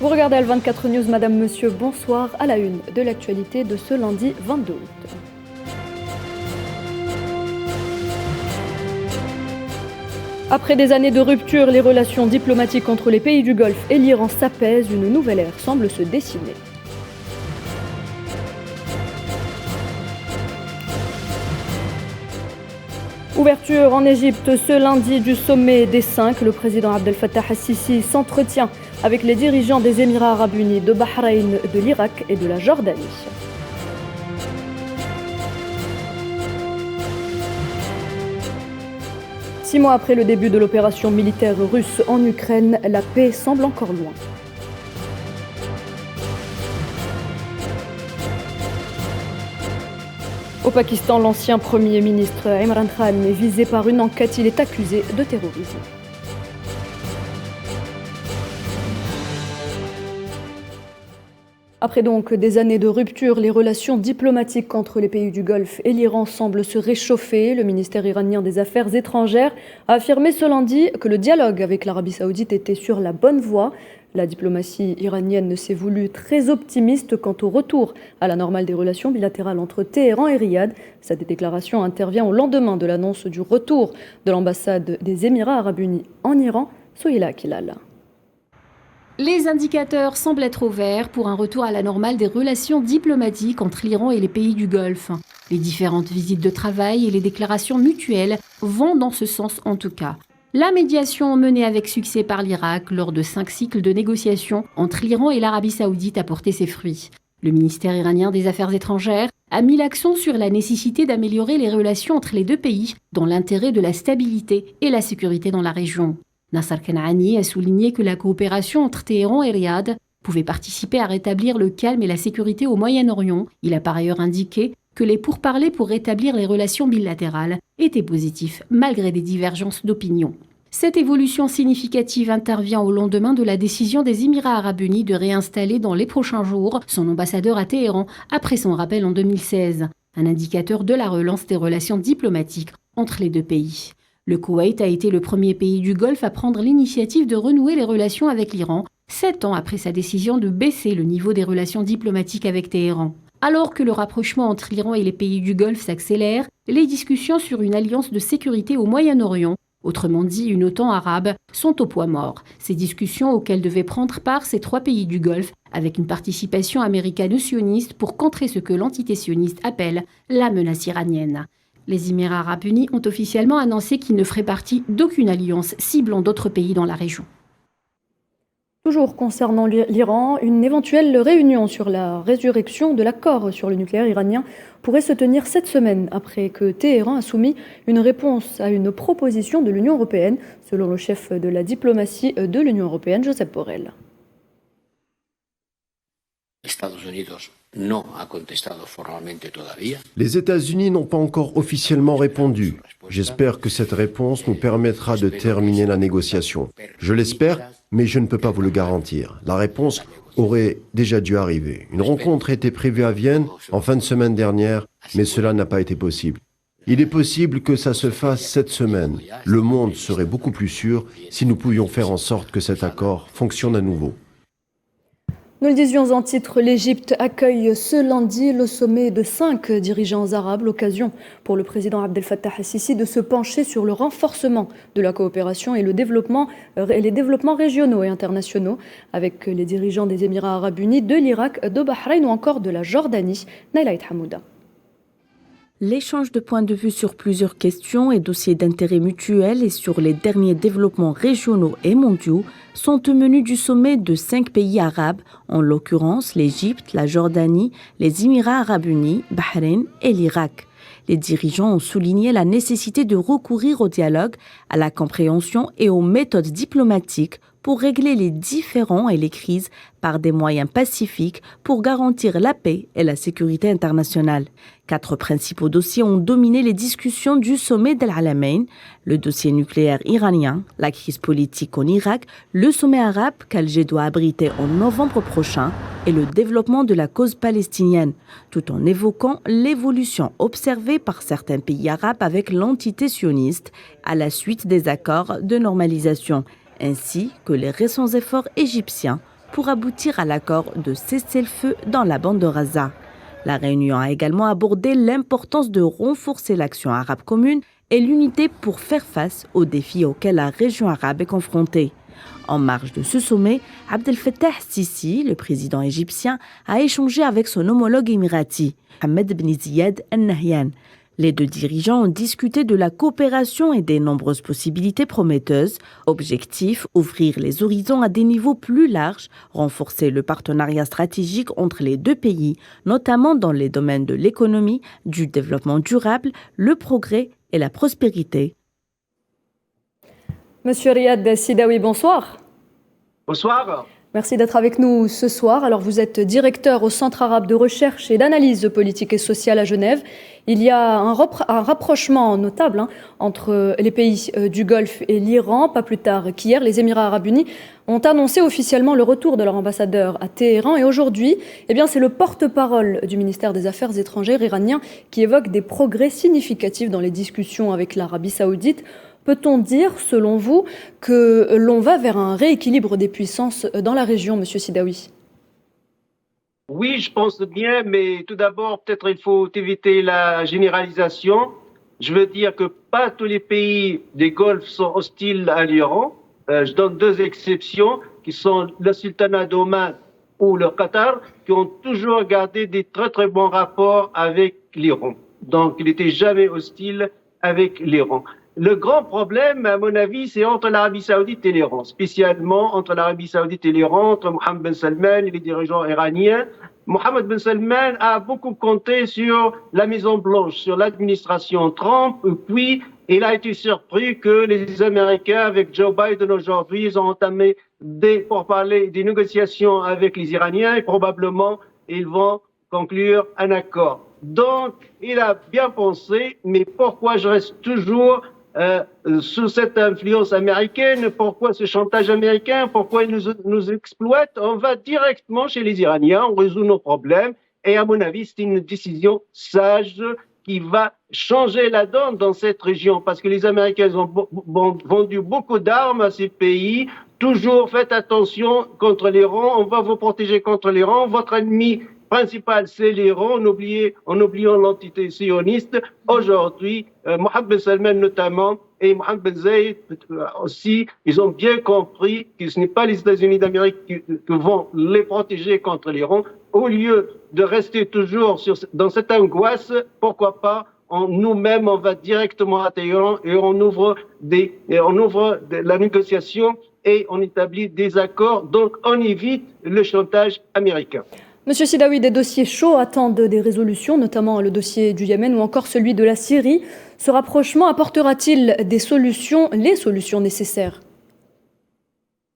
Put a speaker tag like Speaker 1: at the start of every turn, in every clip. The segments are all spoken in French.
Speaker 1: Vous regardez Al24 News, Madame, Monsieur, bonsoir. À la une de l'actualité de ce lundi 22 août. Après des années de rupture, les relations diplomatiques entre les pays du Golfe et l'Iran s'apaisent. Une nouvelle ère semble se dessiner. Ouverture en Égypte ce lundi du sommet des 5. Le président Abdel Fattah al-Sisi s'entretient avec les dirigeants des Émirats arabes unis, de Bahreïn, de l'Irak et de la Jordanie. Six mois après le début de l'opération militaire russe en Ukraine, la paix semble encore loin. Au Pakistan, l'ancien Premier ministre Imran Khan est visé par une enquête. Il est accusé de terrorisme. Après donc des années de rupture, les relations diplomatiques entre les pays du Golfe et l'Iran semblent se réchauffer. Le ministère iranien des Affaires étrangères a affirmé ce lundi que le dialogue avec l'Arabie saoudite était sur la bonne voie. La diplomatie iranienne s'est voulue très optimiste quant au retour à la normale des relations bilatérales entre Téhéran et Riyad. Cette déclaration intervient au lendemain de l'annonce du retour de l'ambassade des Émirats arabes unis en Iran. Souheila Kilal.
Speaker 2: Les indicateurs semblent être au vert pour un retour à la normale des relations diplomatiques entre l'Iran et les pays du Golfe. Les différentes visites de travail et les déclarations mutuelles vont dans ce sens en tout cas. La médiation menée avec succès par l'Irak lors de 5 cycles de négociations entre l'Iran et l'Arabie saoudite a porté ses fruits. Le ministère iranien des Affaires étrangères a mis l'accent sur la nécessité d'améliorer les relations entre les deux pays dans l'intérêt de la stabilité et la sécurité dans la région. Nasser Kanani a souligné que la coopération entre Téhéran et Riyad pouvait participer à rétablir le calme et la sécurité au Moyen-Orient. Il a par ailleurs indiqué que les pourparlers pour rétablir les relations bilatérales étaient positifs malgré des divergences d'opinion. Cette évolution significative intervient au lendemain de la décision des Émirats arabes unis de réinstaller dans les prochains jours son ambassadeur à Téhéran après son rappel en 2016, un indicateur de la relance des relations diplomatiques entre les deux pays. Le Koweït a été le premier pays du Golfe à prendre l'initiative de renouer les relations avec l'Iran, 7 ans après sa décision de baisser le niveau des relations diplomatiques avec Téhéran. Alors que le rapprochement entre l'Iran et les pays du Golfe s'accélère, les discussions sur une alliance de sécurité au Moyen-Orient, autrement dit une OTAN arabe, sont au poids mort. Ces discussions auxquelles devaient prendre part ces 3 pays du Golfe, avec une participation américano-sioniste pour contrer ce que l'entité sioniste appelle la menace iranienne. Les Émirats arabes unis ont officiellement annoncé qu'ils ne feraient partie d'aucune alliance ciblant d'autres pays dans la région.
Speaker 1: Toujours concernant l'Iran, une éventuelle réunion sur la résurrection de l'accord sur le nucléaire iranien pourrait se tenir cette semaine après que Téhéran a soumis une réponse à une proposition de l'Union européenne, selon le chef de la diplomatie de l'Union européenne, Josep Borrell.
Speaker 3: Les États-Unis n'ont pas encore officiellement répondu. J'espère que cette réponse nous permettra de terminer la négociation. Je l'espère, mais je ne peux pas vous le garantir. La réponse aurait déjà dû arriver. Une rencontre était prévue à Vienne en fin de semaine dernière, mais cela n'a pas été possible. Il est possible que ça se fasse cette semaine. Le monde serait beaucoup plus sûr si nous pouvions faire en sorte que cet accord fonctionne à nouveau.
Speaker 1: Nous le disions en titre, l'Égypte accueille ce lundi le sommet de 5 dirigeants arabes, l'occasion pour le président Abdel Fattah al-Sisi de se pencher sur le renforcement de la coopération et les développements régionaux et internationaux avec les dirigeants des Émirats arabes unis, de l'Irak, de Bahreïn ou encore de la Jordanie. Naïla Hamouda.
Speaker 4: L'échange de points de vue sur plusieurs questions et dossiers d'intérêt mutuel et sur les derniers développements régionaux et mondiaux sont au menu du sommet de 5 pays arabes, en l'occurrence l'Égypte, la Jordanie, les Émirats arabes unis, Bahreïn et l'Irak. Les dirigeants ont souligné la nécessité de recourir au dialogue, à la compréhension et aux méthodes diplomatiques pour régler les différends et les crises par des moyens pacifiques pour garantir la paix et la sécurité internationale. 4 principaux dossiers ont dominé les discussions du sommet d'Al Alamein, le dossier nucléaire iranien, la crise politique en Irak, le sommet arabe qu'Alger doit abriter en novembre prochain et le développement de la cause palestinienne, tout en évoquant l'évolution observée par certains pays arabes avec l'entité sioniste à la suite des accords de normalisation, ainsi que les récents efforts égyptiens pour aboutir à l'accord de cessez-le-feu dans la bande de Gaza. La réunion a également abordé l'importance de renforcer l'action arabe commune et l'unité pour faire face aux défis auxquels la région arabe est confrontée. En marge de ce sommet, Abdel Fattah Sisi, le président égyptien, a échangé avec son homologue émirati, Mohamed Ben Ziyad Al Nahyan. Les deux dirigeants ont discuté de la coopération et des nombreuses possibilités prometteuses. Objectif, ouvrir les horizons à des niveaux plus larges, renforcer le partenariat stratégique entre les deux pays, notamment dans les domaines de l'économie, du développement durable, le progrès et la prospérité.
Speaker 1: Monsieur Riyad Sidawi, bonsoir.
Speaker 5: Bonsoir.
Speaker 1: Merci d'être avec nous ce soir. Alors, vous êtes directeur au Centre arabe de recherche et d'analyse politique et sociale à Genève. Il y a un rapprochement notable entre les pays du Golfe et l'Iran. Pas plus tard qu'hier, les Émirats arabes unis ont annoncé officiellement le retour de leur ambassadeur à Téhéran. Et aujourd'hui, c'est le porte-parole du ministère des Affaires étrangères iranien qui évoque des progrès significatifs dans les discussions avec l'Arabie saoudite. Peut-on dire, selon vous, que l'on va vers un rééquilibre des puissances dans la région, Monsieur Sidawi ?
Speaker 5: Oui, je pense bien, mais tout d'abord, peut-être il faut éviter la généralisation. Je veux dire que pas tous les pays des Golfe sont hostiles à l'Iran. Je donne deux exceptions, qui sont le sultanat d'Oman ou le Qatar, qui ont toujours gardé des très très bons rapports avec l'Iran. Donc, il n'était jamais hostile avec l'Iran. Le grand problème, à mon avis, c'est entre l'Arabie saoudite et l'Iran, spécialement entre l'Arabie saoudite et l'Iran, entre Mohammed Ben Salman et les dirigeants iraniens. Mohammed Ben Salman a beaucoup compté sur la Maison-Blanche, sur l'administration Trump, puis il a été surpris que les Américains, avec Joe Biden aujourd'hui, ils ont entamé des négociations avec les Iraniens et probablement ils vont conclure un accord. Donc, il a bien pensé, mais pourquoi je reste toujours sous cette influence américaine, pourquoi ce chantage américain, pourquoi ils nous exploitent? On va directement chez les Iraniens, on résout nos problèmes et à mon avis c'est une décision sage qui va changer la donne dans cette région parce que les Américains ont vendu beaucoup d'armes à ces pays. Toujours faites attention contre l'Iran, on va vous protéger contre l'Iran, votre ennemi principal, c'est l'Iran, en oubliant l'entité sioniste. Aujourd'hui, Mohammed Ben Salman notamment et Mohammed Ben Zayed aussi, ils ont bien compris que ce n'est pas les États-Unis d'Amérique qui vont les protéger contre l'Iran. Au lieu de rester toujours dans cette angoisse, pourquoi pas nous-mêmes, on va directement à Téhéran et on ouvre la négociation et on établit des accords. Donc, on évite le chantage américain.
Speaker 1: Monsieur Sidawi, des dossiers chauds attendent des résolutions, notamment le dossier du Yémen ou encore celui de la Syrie. Ce rapprochement apportera-t-il les solutions nécessaires ?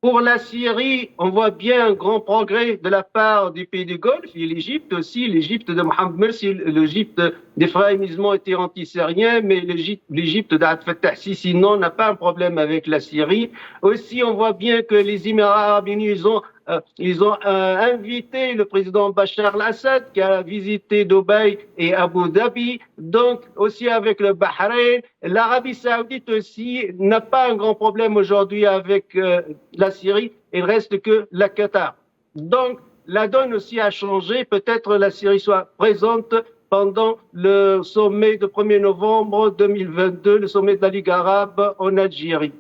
Speaker 5: Pour la Syrie, on voit bien un grand progrès de la part des pays du Golfe et l'Égypte aussi. L'Égypte de Mohamed Morsi, l'Égypte des frères musulmans était anti-syrien, mais l'Égypte d'Abdel Fattah Sisi n'a pas un problème avec la Syrie. Aussi, on voit bien que les Émirats arabes unis, ils ont invité le président Bachar al-Assad qui a visité Dubaï et Abu Dhabi. Donc aussi avec le Bahreïn, l'Arabie saoudite aussi n'a pas un grand problème aujourd'hui avec la Syrie. Il reste que la Qatar. Donc la donne aussi a changé. Peut-être la Syrie soit présente pendant le sommet de 1er novembre 2022, le sommet de la Ligue arabe en Algérie.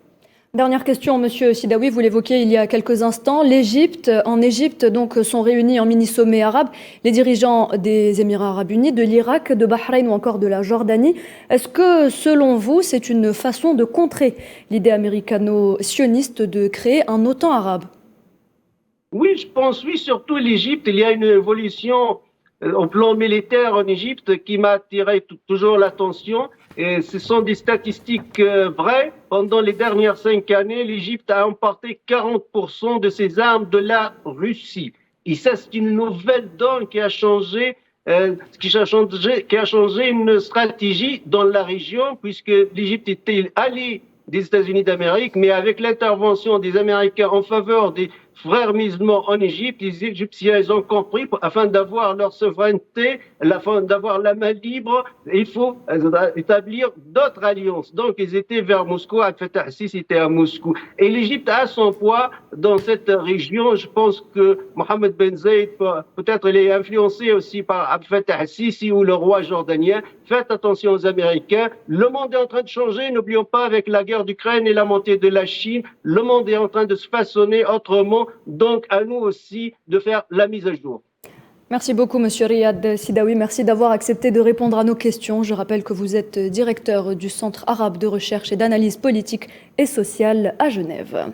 Speaker 1: Dernière question, Monsieur Sidawi, vous l'évoquiez il y a quelques instants. En Égypte, donc, sont réunis en mini-sommet arabe les dirigeants des Émirats arabes unis, de l'Irak, de Bahreïn ou encore de la Jordanie. Est-ce que, selon vous, c'est une façon de contrer l'idée américano-sioniste de créer un OTAN arabe ?
Speaker 5: Oui, je pense, oui, surtout l'Égypte. Il y a une évolution au plan militaire en Égypte qui m'a attiré toujours l'attention. Et ce sont des statistiques vraies. Pendant les dernières 5 années, l'Égypte a emporté 40% de ses armes de la Russie. Et ça, c'est une nouvelle donne qui a changé une stratégie dans la région, puisque l'Égypte était alliée des États-Unis d'Amérique, mais avec l'intervention des Américains en faveur des frères musulmans en Égypte, les Égyptiens, ils ont compris, afin d'avoir leur souveraineté, afin d'avoir la main libre, il faut établir d'autres alliances. Donc, ils étaient vers Moscou, Abdel Fattah al-Sisi était à Moscou. Et l'Égypte a son poids dans cette région. Je pense que Mohamed Ben Zayed, peut-être il est influencé aussi par Abdel Fattah al-Sisi ou le roi jordanien. Faites attention aux Américains. Le monde est en train de changer. N'oublions pas, avec la guerre d'Ukraine et la montée de la Chine, le monde est en train de se façonner autrement. Donc, à nous aussi de faire la mise à jour.
Speaker 1: Merci beaucoup, Monsieur Riyad Sidawi. Merci d'avoir accepté de répondre à nos questions. Je rappelle que vous êtes directeur du Centre arabe de recherche et d'analyse politique et sociale à Genève.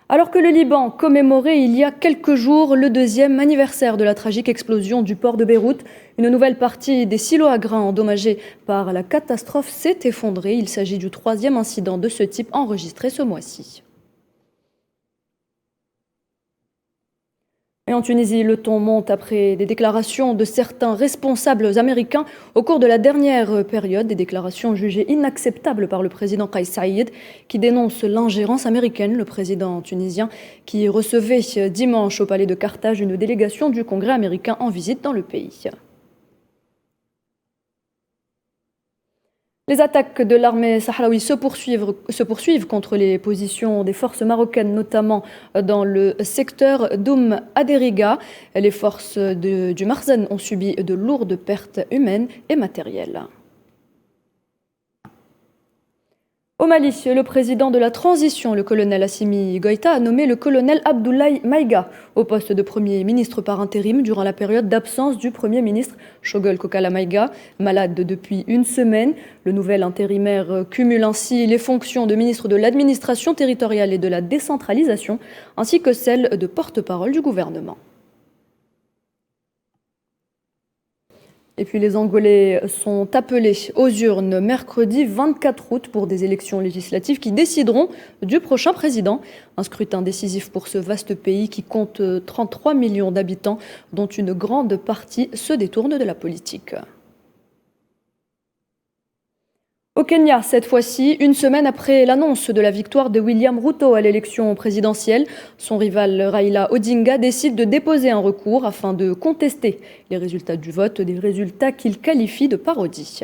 Speaker 1: Alors que le Liban commémorait il y a quelques jours le 2e anniversaire de la tragique explosion du port de Beyrouth, une nouvelle partie des silos à grains endommagés par la catastrophe s'est effondrée. Il s'agit du 3e incident de ce type enregistré ce mois-ci. Et en Tunisie, le ton monte après des déclarations de certains responsables américains au cours de la dernière période, des déclarations jugées inacceptables par le président Kais Saïed, qui dénonce l'ingérence américaine. Le président tunisien qui recevait dimanche au palais de Carthage une délégation du Congrès américain en visite dans le pays. Les attaques de l'armée sahraoui se poursuivent contre les positions des forces marocaines, notamment dans le secteur d'Oum Aderiga. Les forces du Marzen ont subi de lourdes pertes humaines et matérielles. Au Mali, le président de la transition, le colonel Assimi Goïta, a nommé le colonel Abdoulaye Maïga au poste de Premier ministre par intérim durant la période d'absence du Premier ministre Choguel Kokala Maïga, malade depuis une semaine. Le nouvel intérimaire cumule ainsi les fonctions de ministre de l'administration territoriale et de la décentralisation, ainsi que celles de porte-parole du gouvernement. Et puis les Angolais sont appelés aux urnes mercredi 24 août pour des élections législatives qui décideront du prochain président. Un scrutin décisif pour ce vaste pays qui compte 33 millions d'habitants, dont une grande partie se détourne de la politique. Au Kenya, cette fois-ci, une semaine après l'annonce de la victoire de William Ruto à l'élection présidentielle, son rival Raila Odinga décide de déposer un recours afin de contester les résultats du vote, des résultats qu'il qualifie de parodie.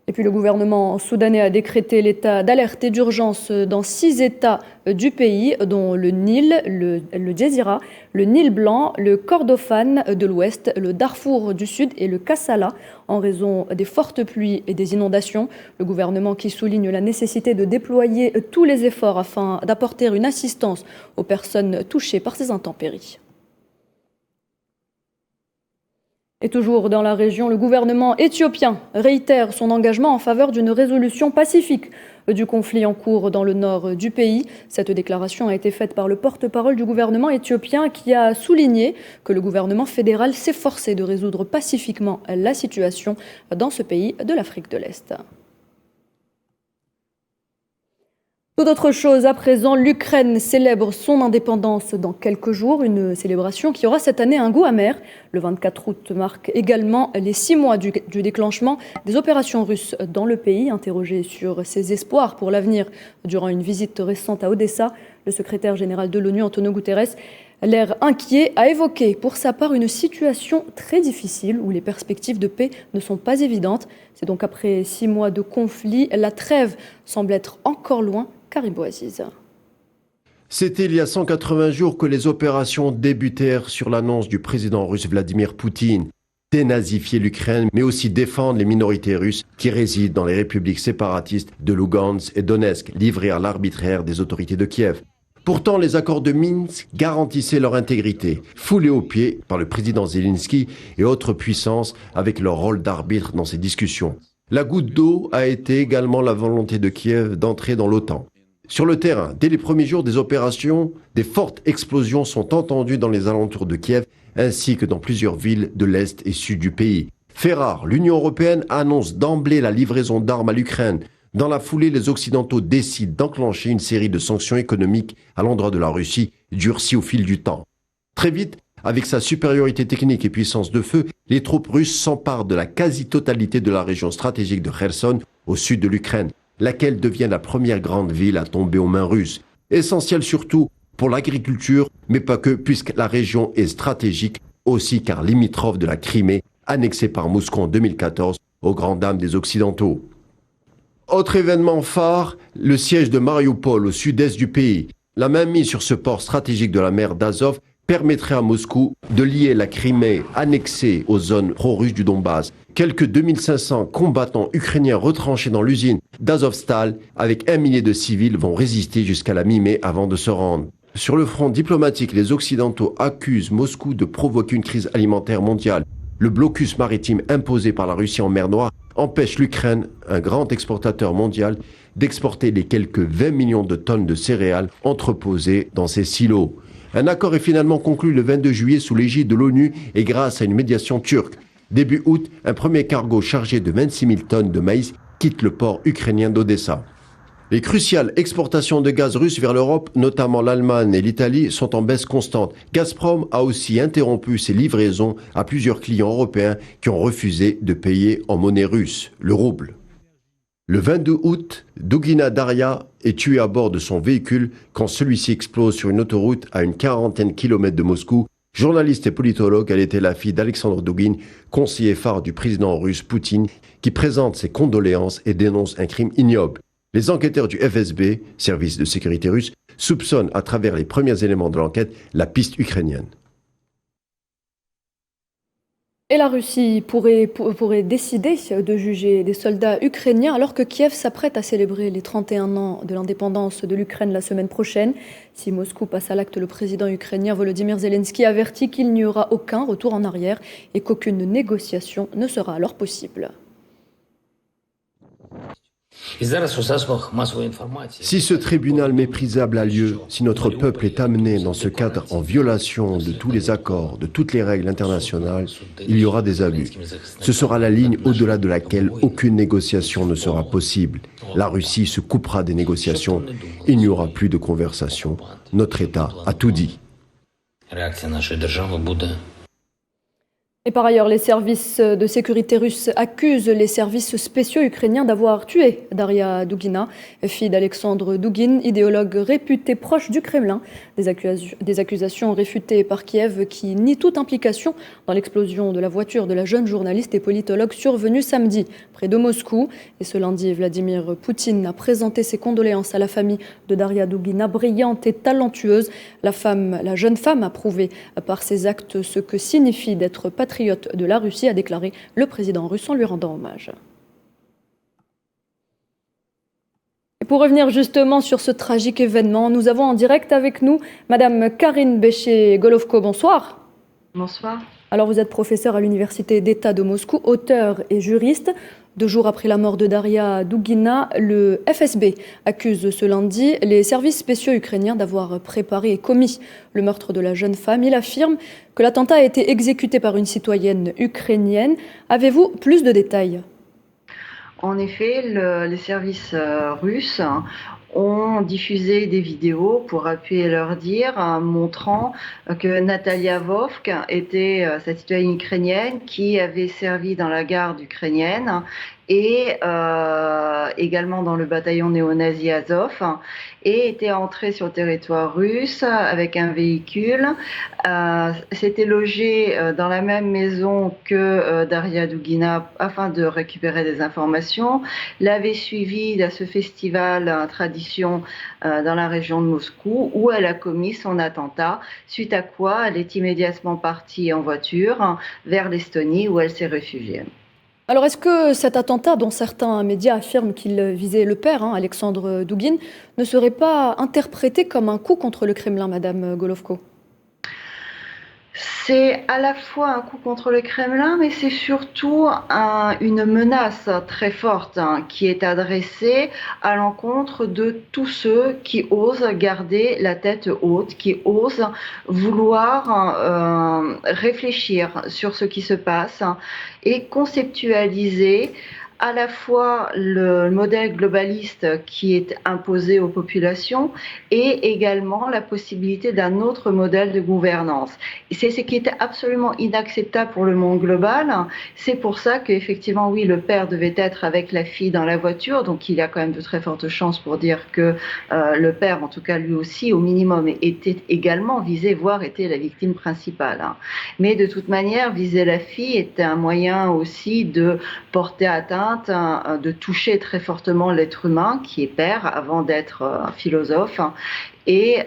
Speaker 1: Et puis le gouvernement soudanais a décrété l'état d'alerte et d'urgence dans 6 États du pays, dont le Nil, le Djezira, le Nil blanc, le Kordofan de l'Ouest, le Darfour du Sud et le Kassala, en raison des fortes pluies et des inondations. Le gouvernement qui souligne la nécessité de déployer tous les efforts afin d'apporter une assistance aux personnes touchées par ces intempéries. Et toujours dans la région, le gouvernement éthiopien réitère son engagement en faveur d'une résolution pacifique du conflit en cours dans le nord du pays. Cette déclaration a été faite par le porte-parole du gouvernement éthiopien qui a souligné que le gouvernement fédéral s'efforçait de résoudre pacifiquement la situation dans ce pays de l'Afrique de l'Est. Tout autre chose à présent, l'Ukraine célèbre son indépendance dans quelques jours, une célébration qui aura cette année un goût amer. Le 24 août marque également les 6 mois du déclenchement des opérations russes dans le pays. Interrogé sur ses espoirs pour l'avenir durant une visite récente à Odessa, le secrétaire général de l'ONU, Antonio Guterres, l'air inquiet, a évoqué pour sa part une situation très difficile où les perspectives de paix ne sont pas évidentes. C'est donc après 6 mois de conflit, la trêve semble être encore loin. Karim Bouaziz.
Speaker 3: C'était il y a 180 jours que les opérations débutèrent sur l'annonce du président russe Vladimir Poutine. Dénazifier l'Ukraine, mais aussi défendre les minorités russes qui résident dans les républiques séparatistes de Lugansk et Donetsk, livrées à l'arbitraire des autorités de Kiev. Pourtant, les accords de Minsk garantissaient leur intégrité, foulés aux pieds par le président Zelensky et autres puissances avec leur rôle d'arbitre dans ces discussions. La goutte d'eau a été également la volonté de Kiev d'entrer dans l'OTAN. Sur le terrain, dès les premiers jours des opérations, des fortes explosions sont entendues dans les alentours de Kiev, ainsi que dans plusieurs villes de l'Est et Sud du pays. Fait rare, l'Union européenne annonce d'emblée la livraison d'armes à l'Ukraine. Dans la foulée, les Occidentaux décident d'enclencher une série de sanctions économiques à l'endroit de la Russie, durcies au fil du temps. Très vite, avec sa supériorité technique et puissance de feu, les troupes russes s'emparent de la quasi-totalité de la région stratégique de Kherson, au sud de l'Ukraine, laquelle devient la première grande ville à tomber aux mains russes. essentiel surtout pour l'agriculture, mais pas que, puisque la région est stratégique aussi car limitrophe de la Crimée, annexée par Moscou en 2014 aux grandes dames des Occidentaux. Autre événement phare, le siège de Mariupol au sud-est du pays. La mainmise sur ce port stratégique de la mer d'Azov permettrait à Moscou de lier la Crimée annexée aux zones pro-russes du Donbass. Quelques 2500 combattants ukrainiens retranchés dans l'usine d'Azovstal avec 1 millier de civils vont résister jusqu'à la mi-mai avant de se rendre. Sur le front diplomatique, les Occidentaux accusent Moscou de provoquer une crise alimentaire mondiale. Le blocus maritime imposé par la Russie en mer Noire empêche l'Ukraine, un grand exportateur mondial, d'exporter les quelques 20 millions de tonnes de céréales entreposées dans ses silos. Un accord est finalement conclu le 22 juillet sous l'égide de l'ONU et grâce à une médiation turque. Début août, un premier cargo chargé de 26 000 tonnes de maïs quitte le port ukrainien d'Odessa. Les cruciales exportations de gaz russe vers l'Europe, notamment l'Allemagne et l'Italie, sont en baisse constante. Gazprom a aussi interrompu ses livraisons à plusieurs clients européens qui ont refusé de payer en monnaie russe, le rouble. Le 22 août, Dugina Daria est tuée à bord de son véhicule quand celui-ci explose sur une autoroute à une 40aine de kilomètres de Moscou. Journaliste et politologue, elle était la fille d'Alexandre Dugin, conseiller phare du président russe Poutine, qui présente ses condoléances et dénonce un crime ignoble. Les enquêteurs du FSB, service de sécurité russe, soupçonnent à travers les premiers éléments de l'enquête la piste ukrainienne.
Speaker 1: Et la Russie pourrait décider de juger des soldats ukrainiens alors que Kiev s'apprête à célébrer les 31 ans de l'indépendance de l'Ukraine la semaine prochaine. Si Moscou passe à l'acte, le président ukrainien Volodymyr Zelensky avertit qu'il n'y aura aucun retour en arrière et qu'aucune négociation ne sera alors possible.
Speaker 3: Si ce tribunal méprisable a lieu, si notre peuple est amené dans ce cadre en violation de tous les accords, de toutes les règles internationales, il y aura des abus. Ce sera la ligne au-delà de laquelle aucune négociation ne sera possible. La Russie se coupera des négociations. Il n'y aura plus de conversation. Notre État a tout dit.
Speaker 1: Et par ailleurs, les services de sécurité russes accusent les services spéciaux ukrainiens d'avoir tué Daria Dugina, fille d'Alexandre Dugin, idéologue réputé proche du Kremlin. Des accusations réfutées par Kiev qui nie toute implication dans l'explosion de la voiture de la jeune journaliste et politologue survenue samedi près de Moscou. Et ce lundi, Vladimir Poutine a présenté ses condoléances à la famille de Daria Dugina, brillante et talentueuse. La jeune femme a prouvé par ses actes ce que signifie d'être patriote de la Russie, a déclaré le président russe en lui rendant hommage. Et pour revenir justement sur ce tragique événement, nous avons en direct avec nous Madame Karine Béché-Golovko. Bonsoir.
Speaker 6: Bonsoir.
Speaker 1: Alors vous êtes professeure à l'Université d'État de Moscou, auteur et juriste. 2 jours après la mort de Daria Dugina, le FSB accuse ce lundi les services spéciaux ukrainiens d'avoir préparé et commis le meurtre de la jeune femme. Il affirme que l'attentat a été exécuté par une citoyenne ukrainienne. Avez-vous plus de détails ?
Speaker 6: En effet, les services russes ont diffusé des vidéos pour appuyer leur dire, montrant que Natalia Vovk était cette citoyenne ukrainienne qui avait servi dans la garde ukrainienne et également dans le bataillon néo-nazi Azov et était entrée sur le territoire russe avec un véhicule. S'était logée dans la même maison que Daria Dugina afin de récupérer des informations, l'avait suivie à ce festival tradition dans la région de Moscou où elle a commis son attentat, suite à quoi elle est immédiatement partie en voiture vers l'Estonie où elle s'est réfugiée.
Speaker 1: Alors est-ce que cet attentat, dont certains médias affirment qu'il visait le père, Alexandre Dugin, ne serait pas interprété comme un coup contre le Kremlin, Madame Golovko ?
Speaker 6: C'est à la fois un coup contre le Kremlin, mais c'est surtout une menace très forte qui est adressée à l'encontre de tous ceux qui osent garder la tête haute, qui osent vouloir réfléchir sur ce qui se passe et conceptualiser à la fois le modèle globaliste qui est imposé aux populations et également la possibilité d'un autre modèle de gouvernance. C'est ce qui était absolument inacceptable pour le monde global. C'est pour ça qu'effectivement, oui, le père devait être avec la fille dans la voiture, donc il y a quand même de très fortes chances pour dire que le père, en tout cas lui aussi, au minimum, était également visé, voire était la victime principale. Mais de toute manière, viser la fille était un moyen aussi de porter atteinte, de toucher très fortement l'être humain qui est père avant d'être un philosophe et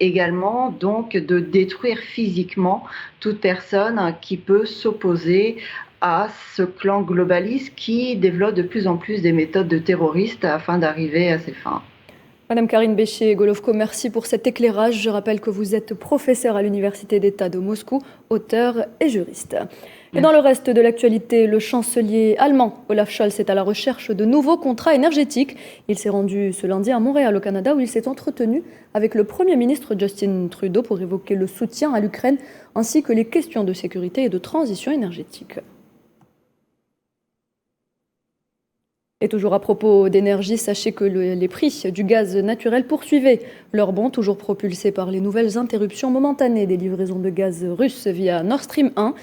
Speaker 6: également donc de détruire physiquement toute personne qui peut s'opposer à ce clan globaliste qui développe de plus en plus des méthodes de terroristes afin d'arriver à ses fins.
Speaker 1: Madame Karine Béchier-Golovko, merci pour cet éclairage. Je rappelle que vous êtes professeure à l'Université d'État de Moscou, auteur et juriste. Et dans le reste de l'actualité, le chancelier allemand Olaf Scholz est à la recherche de nouveaux contrats énergétiques. Il s'est rendu ce lundi à Montréal, au Canada, où il s'est entretenu avec le Premier ministre Justin Trudeau pour évoquer le soutien à l'Ukraine ainsi que les questions de sécurité et de transition énergétique. Et toujours à propos d'énergie, sachez que les prix du gaz naturel poursuivaient leur bond, toujours propulsés par les nouvelles interruptions momentanées des livraisons de gaz russe via Nord Stream 1.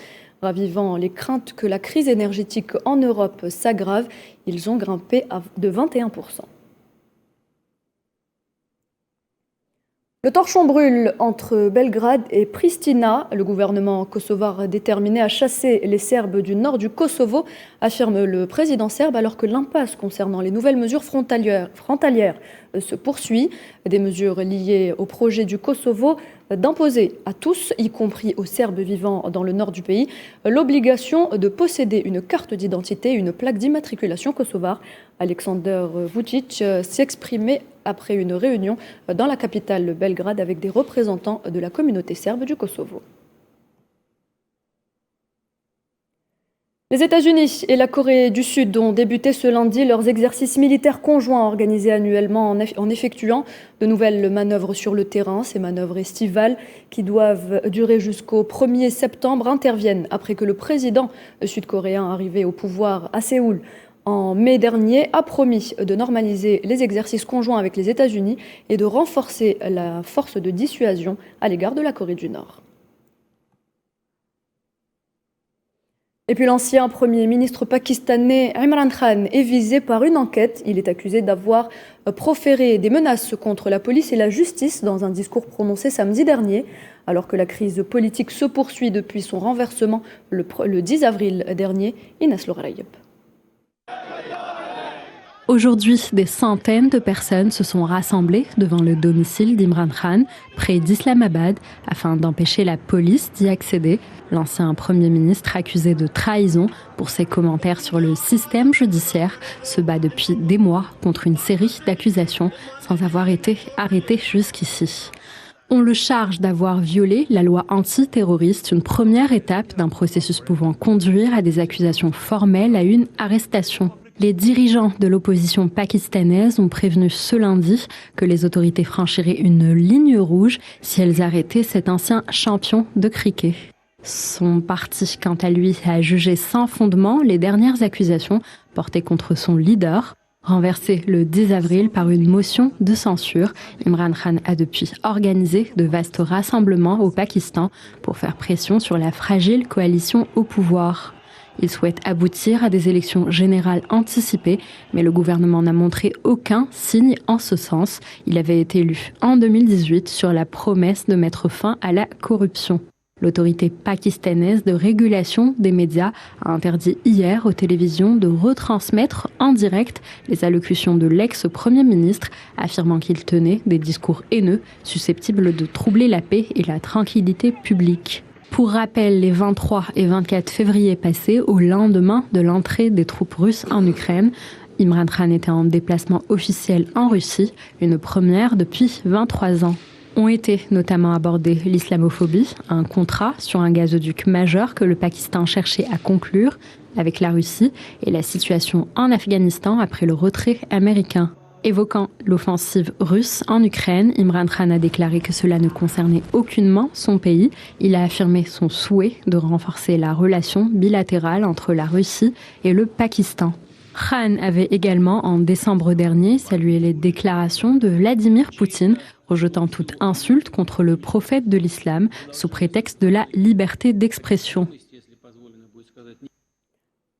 Speaker 1: Ravivant les craintes que la crise énergétique en Europe s'aggrave, ils ont grimpé de 21%. Le torchon brûle entre Belgrade et Pristina. Le gouvernement kosovar déterminé à chasser les Serbes du nord du Kosovo, affirme le président serbe, alors que l'impasse concernant les nouvelles mesures frontalières se poursuit. Des mesures liées au projet du Kosovo d'imposer à tous, y compris aux Serbes vivant dans le nord du pays, l'obligation de posséder une carte d'identité et une plaque d'immatriculation kosovare. Alexander Vučić s'exprimait après une réunion dans la capitale Belgrade avec des représentants de la communauté serbe du Kosovo. Les États-Unis et la Corée du Sud ont débuté ce lundi leurs exercices militaires conjoints organisés annuellement en effectuant de nouvelles manœuvres sur le terrain. Ces manœuvres estivales, qui doivent durer jusqu'au 1er septembre, interviennent après que le président sud-coréen arrivé au pouvoir à Séoul en mai dernier a promis de normaliser les exercices conjoints avec les États-Unis et de renforcer la force de dissuasion à l'égard de la Corée du Nord. Et puis l'ancien Premier ministre pakistanais Imran Khan est visé par une enquête. Il est accusé d'avoir proféré des menaces contre la police et la justice dans un discours prononcé samedi dernier, alors que la crise politique se poursuit depuis son renversement le 10 avril dernier. Inès Lourayeb.
Speaker 2: Aujourd'hui, des centaines de personnes se sont rassemblées devant le domicile d'Imran Khan, près d'Islamabad, afin d'empêcher la police d'y accéder. L'ancien Premier ministre, accusé de trahison pour ses commentaires sur le système judiciaire, se bat depuis des mois contre une série d'accusations sans avoir été arrêté jusqu'ici. On le charge d'avoir violé la loi antiterroriste, une première étape d'un processus pouvant conduire à des accusations formelles à une arrestation. Les dirigeants de l'opposition pakistanaise ont prévenu ce lundi que les autorités franchiraient une ligne rouge si elles arrêtaient cet ancien champion de cricket. Son parti, quant à lui, a jugé sans fondement les dernières accusations portées contre son leader. Renversé le 10 avril par une motion de censure, Imran Khan a depuis organisé de vastes rassemblements au Pakistan pour faire pression sur la fragile coalition au pouvoir. Il souhaite aboutir à des élections générales anticipées, mais le gouvernement n'a montré aucun signe en ce sens. Il avait été élu en 2018 sur la promesse de mettre fin à la corruption. L'autorité pakistanaise de régulation des médias a interdit hier aux télévisions de retransmettre en direct les allocutions de l'ex-premier ministre, affirmant qu'il tenait des discours haineux susceptibles de troubler la paix et la tranquillité publique. Pour rappel, les 23 et 24 février passés, au lendemain de l'entrée des troupes russes en Ukraine, Imran Khan était en déplacement officiel en Russie, une première depuis 23 ans. Ont été notamment abordés l'islamophobie, un contrat sur un gazoduc majeur que le Pakistan cherchait à conclure avec la Russie et la situation en Afghanistan après le retrait américain. Évoquant l'offensive russe en Ukraine, Imran Khan a déclaré que cela ne concernait aucunement son pays. Il a affirmé son souhait de renforcer la relation bilatérale entre la Russie et le Pakistan. Khan avait également, en décembre dernier, salué les déclarations de Vladimir Poutine, rejetant toute insulte contre le prophète de l'islam sous prétexte de la liberté d'expression.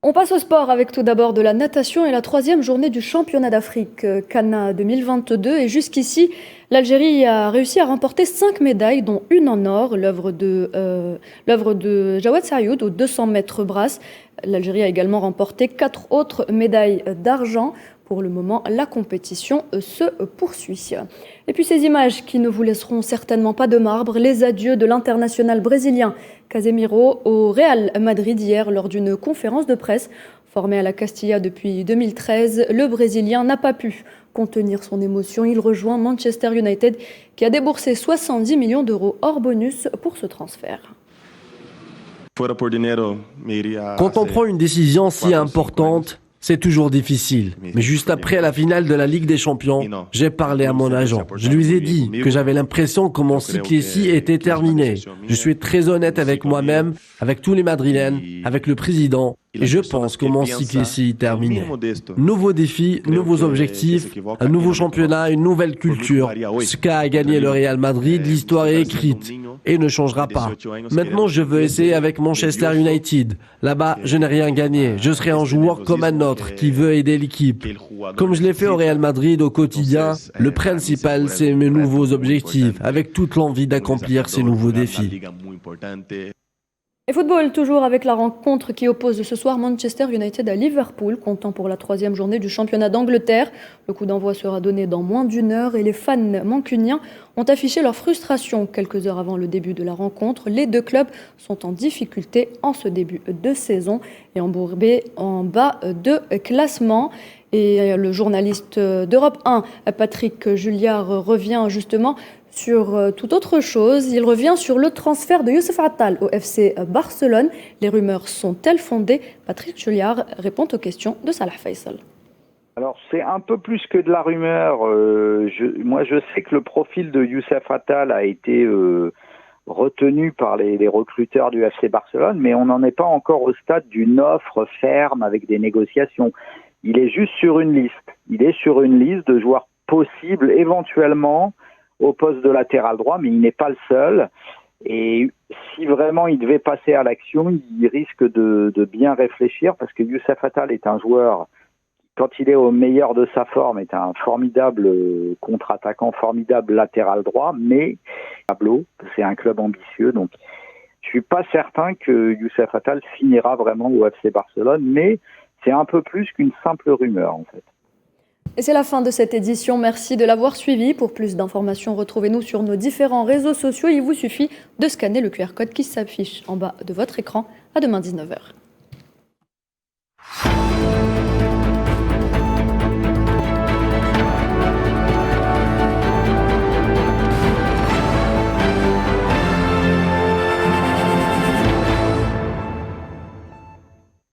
Speaker 1: On passe au sport avec tout d'abord de la natation et la 3e journée du championnat d'Afrique Cana 2022. Et jusqu'ici, l'Algérie a réussi à remporter 5 médailles, dont une en or, l'œuvre de Jawad Sayoud aux 200 mètres brasse. L'Algérie a également remporté 4 autres médailles d'argent. Pour le moment, la compétition se poursuit. Et puis ces images qui ne vous laisseront certainement pas de marbre, les adieux de l'international brésilien Casemiro au Real Madrid hier lors d'une conférence de presse. Formé à la Castilla depuis 2013, le Brésilien n'a pas pu contenir son émotion. Il rejoint Manchester United qui a déboursé 70 millions d'euros hors bonus pour ce transfert.
Speaker 7: Quand on prend une décision si importante, c'est toujours difficile. Mais juste après la finale de la Ligue des Champions, j'ai parlé à mon agent. Je lui ai dit que j'avais l'impression que mon cycle ici était terminé. Je suis très honnête avec moi-même, avec tous les Madrilènes, avec le président. Et je pense que mon cycle ici est terminé. Nouveaux défis, nouveaux objectifs, un nouveau championnat, une nouvelle culture. Ce qu'a gagné le Real Madrid, l'histoire est écrite et ne changera pas. Maintenant, je veux essayer avec Manchester United. Là-bas, je n'ai rien gagné. Je serai un joueur comme un autre qui veut aider l'équipe. Comme je l'ai fait au Real Madrid au quotidien, le principal, c'est mes nouveaux objectifs, avec toute l'envie d'accomplir ces nouveaux défis.
Speaker 1: Et football, toujours avec la rencontre qui oppose ce soir Manchester United à Liverpool, comptant pour la 3e journée du championnat d'Angleterre. Le coup d'envoi sera donné dans moins d'1 heure et les fans mancuniens ont affiché leur frustration quelques heures avant le début de la rencontre. Les deux clubs sont en difficulté en ce début de saison et embourbés en bas de classement. Et le journaliste d'Europe 1, Patrick Julliard, revient justement sur toute autre chose. Il revient sur le transfert de Youssef Attal au FC Barcelone. Les rumeurs sont-elles fondées? Patrick Julliard répond aux questions de Salah Faisal.
Speaker 8: Alors c'est un peu plus que de la rumeur. Moi je sais que le profil de Youssef Attal a été retenu par les recruteurs du FC Barcelone, mais on n'en est pas encore au stade d'une offre ferme avec des négociations. Il est juste sur une liste. Il est sur une liste de joueurs possibles éventuellement au poste de latéral droit, mais il n'est pas le seul. Et si vraiment il devait passer à l'action, il risque de bien réfléchir, parce que Youssef Attal est un joueur, quand il est au meilleur de sa forme, est un formidable contre-attaquant, formidable latéral droit, mais Pablo, c'est un club ambitieux, donc je suis pas certain que Youssef Attal finira vraiment au FC Barcelone, mais c'est un peu plus qu'une simple rumeur en fait.
Speaker 1: Et c'est la fin de cette édition. Merci de l'avoir suivi. Pour plus d'informations, retrouvez-nous sur nos différents réseaux sociaux. Il vous suffit de scanner le QR code qui s'affiche en bas de votre écran. À demain 19h.